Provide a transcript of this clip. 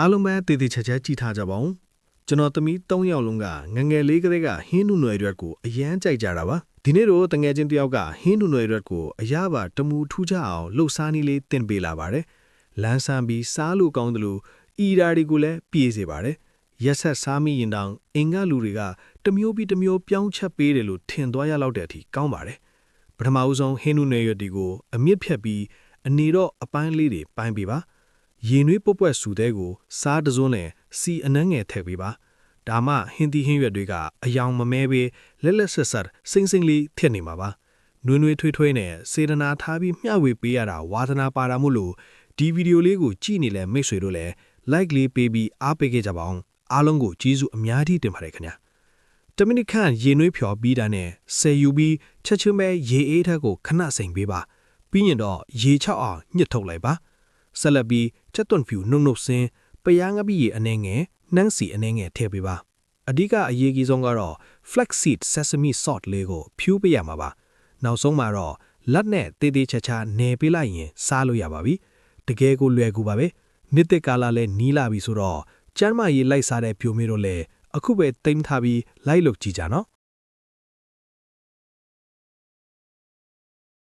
အားလုံးပဲတည်တည်ချာချာကြည့်ထားကြပါဦးကျွန်တော်သမီး3ယောက်လုံးကငငယ်လေးကလေးကဟင်းနုနွယ်ရွက်ကိုအရန်ကြိုက်ကြတာပါဒီနေ့တော့တငယ်ချင်းတယောက်ကဟင်းနုနွယ်ရွက်ကိုအရပါတမူထူးခြားအောင်လှုပ်ရှားနည်းလေးတင်ပေးလာပါတယ်လမ်းဆန်းပြီးစားလို့ကောင်းတယ်လို့အီရာတွေကိုလည်းပြေးစေပါတယ်ရက်ဆက်စားမိရင်တောင်အင်္ဂလူတွေကတမျိုးပြီးတမျိုးပြောင်းချက်ပေးတယ်လို့ထင်သွားရလောက်တဲ့အထိကောင်းပါတယ်ပထမဦးဆုံးဟင်းနုနွယ်ရွက်တွေကိုအမြင့်ဖြတ်ပြီးအနေတော့အပိုင်းလေးတွေပိုင်းပေးပါရေနွေးပွက်ပွက်ဆူတဲ့ကိုစားတစွန်းနဲ့စီအနှမ်းငယ်ထည့်ပေးပါဒါမှဟင်းသီးဟင်းရွက်တွေကအယောင်မမဲပဲလက်လက်ဆက်ဆက်စိမ့်စိမ့်လေးထည့်နေမှာပါနွေနွေထွေးထွေးနဲ့စေတနာထားပြီးမျှဝေပေးရတာဝါသနာပါတာမို့လို့ဒီဗီဒီယိုလေးကိုကြည့်နေလဲမိတ်ဆွေတို့လည်း like လေးပေးပြီးအားပေးခဲ့ကြပါအောင်အားလုံးကိုကျေးဇူးအများကြီးတင်ပါတယ်ခင်ဗျာတမိနစ်ခန့်ရေနွေးဖြော်ပြီးတာနဲ့ဆယ်ယူပြီးချက်ချင်းပဲရေအေးထက်ကိုခဏစိမ်ပေးပါပြီးရင်တော့ရေချောက်အောင်ညှစ်ထုတ်လိုက်ပါဆက်လက်ပြီးချက်သွန်ဖြူနှုတ်စင်းပရားငပိရေအနှဲငယ်နှမ်းစီအနှဲငယ်ထည့်ပေးပါအဓိကအရေးကြီးဆုံးကတော့ flaxseed sesame salt လေးကိုဖြူးပေးရမှာပါနောက်ဆုံးမှာတော့လက်နဲ့တေးသေးချာချာနယ်ပေးလိုက်ရင်စားလို့ရပါပြီတကယ်ကိုလွယ်ကူပါပဲနှစ်သက်ကာလလည်းနီးလာပြီဆိုတော့ကျမ်းမာရေးလိုက်စားတဲ့ဖြိုမေးတို့လည်းအခုပဲတိမ်ထားပြီးလိုက်လုပ်ကြည့်ကြနော်